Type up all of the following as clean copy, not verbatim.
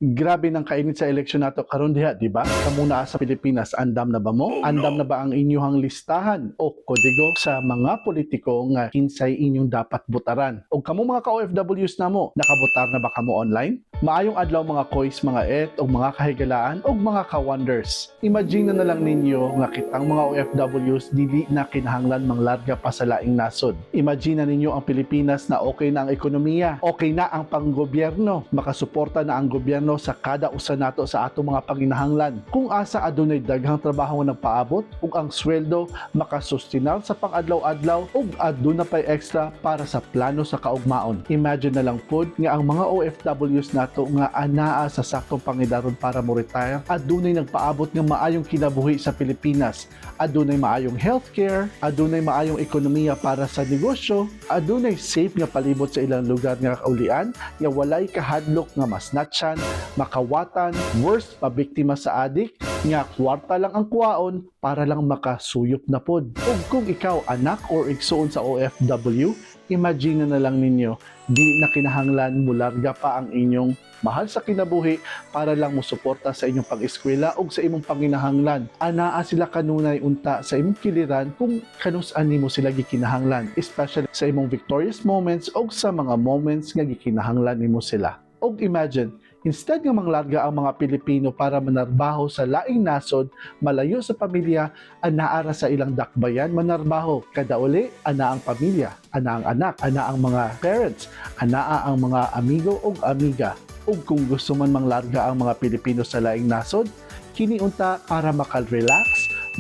Grabe ng kainit sa eleksyon nato karon diha, di ba? Kamuna sa Pilipinas, andam na ba mo? Andam na ba ang inyong listahan o kodigo sa mga politiko nga kinsay inyong dapat botaran? O kamo mga ka-OFWs namo, nakabotar na ba kamo online? Maayong adlaw mga kois, mga et, o mga kahigalaan, o mga ka-wonders. Imagine na lang ninyo nga kitang mga OFWs dili na kinahanglan manglarga pa sa laing nasod. Imagine na ninyo ang Pilipinas na okay na ang ekonomiya, okay na ang panggobyerno, makasuporta na ang gobyerno sa kada usa nato sa atong mga panginahanglan. Kung asa adunay daghang trabaho nga nagpaabot ug ang sweldo makasustenal sa pang-adlaw-adlaw ug aduna pay extra para sa plano sa kaugmaon. Imagine na lang pod nga ang mga OFWs nato nga anaa sa saktong pangidaron para mo retire, adunay nagpaabot nga maayong kinabuhi sa Pilipinas, adunay maayong healthcare, adunay maayong ekonomiya para sa negosyo, adunay safe nga palibot sa ilang lugar nga kaulian, nga walay kahadlok nga masnatchan, makawatan, worst pabiktima sa adik, nga kwarta lang ang kuwaon para lang makasuyop na pod. Ug kung ikaw anak or igsuon sa OFW, imagine na lang ninyo, di na kinahanglan mularga pa ang inyong mahal sa kinabuhi para lang mo suporta sa inyong pag-eskwela o sa imong panginahanglan. Anaa sila kanunay unta sa imong kiliran kung kanus-an nimo sila gikinahanglan, especially sa imong victorious moments o sa mga moments nga gikinahanglan nimo sila. Og imagine, instead nga manglarga ang mga Pilipino para manarbaho sa laing nasod, malayo sa pamilya, anaara sa ilang dakbayan manarbaho. Kada uli, ana ang pamilya, ana ang anak, ana ang mga parents, anaa ang mga amigo o amiga. Ug kung gusto man manglarga ang mga Pilipino sa laing nasod, kiniunta para maka-relax,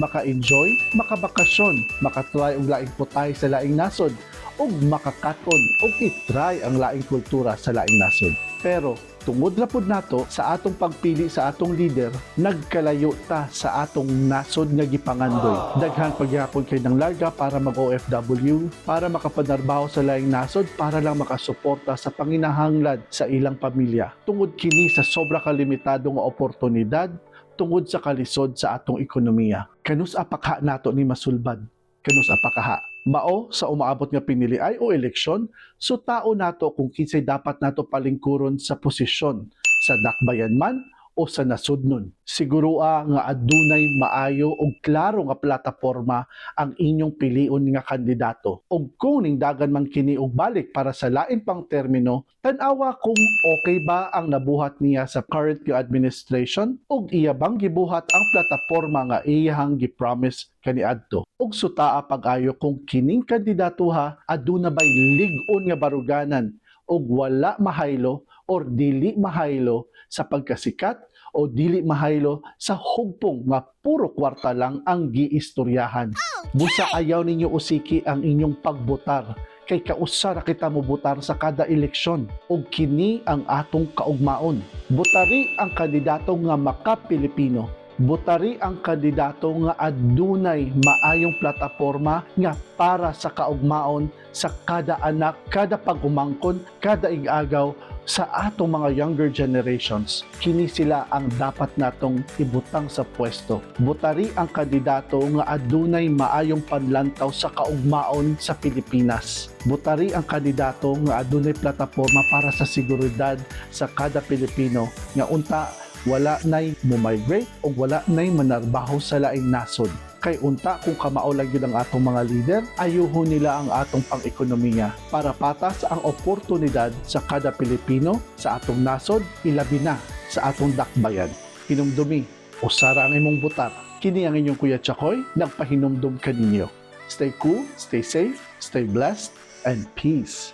maka-enjoy, makabakasyon, makatry og laing putay sa laing nasod, ug makakaton ug itry ang laing kultura sa laing nasod. Pero tungod lapod nato sa atong pagpili sa atong leader, nagkalayo ta sa atong nasod nga gipangandoy. Daghang pagyapon kay nang larga para mag-OFW, para makapanarbaho sa laing nasod, para lang makasuporta sa panginahanglan sa ilang pamilya. Tungod kini sa sobra kalimitado nga oportunidad, tungod sa kalisod sa atong ekonomiya. Kanus apakha nato ni masulbad? Kanus apakaha? Mao sa umaabot nga piniliay o eleksyon, so tao nato kung kinsay dapat nato palingkuron sa posisyon, sa dakbayan man o sa nasudnon. Sigurua nga adunay maayo o klaro nga plataporma ang inyong pilion nga kandidato. Og kung ningdagan man kini og balik para sa lain pang termino, tan-awa kung okay ba ang nabuhat niya sa current administration og iya bang gibuhat ang plataporma nga iyahang gipromise kaniadto. Og sutaa pag-ayo kung kining kandidatuha aduna bay lig-on nga baruganan og wala mahaylo or dili mahaylo sa pagkasikat o dili mahaylo sa hugpong nga puro kwarta lang ang giistoryahan. Busa ayaw ninyo usiki ang inyong pagbotar kay kausa ra kita mo botar sa kada eleksyon ug kini ang atong kaugmaon. Botari ang kandidato nga maka-Pilipino. Botari ang kandidato nga adunay maayong plataporma nga para sa kaugmaon sa kada anak, kada pag-umangkon, kada ig-agaw sa atong mga younger generations. Kini sila ang dapat natong ibutang sa pwesto. Botari ang kandidato nga adunay maayong panlantaw sa kaugmaon sa Pilipinas. Botari ang kandidato nga adunay plataporma para sa seguridad sa kada Pilipino nga unta wala nay mo-migrate o wala nay manarbaho sa laing nasod. Kay unta kung kamao lang yun ang atong mga leader, ayuhon nila ang atong pang-ekonomiya para patas ang oportunidad sa kada Pilipino sa atong nasod, ilabi na sa atong dakbayan. Hinumdumi, usara ang imong butar. Kini ang inyong Kuya Chakoy, nagpahinumdum kaninyo. Stay cool, stay safe, stay blessed, and peace.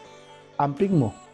Amping mo.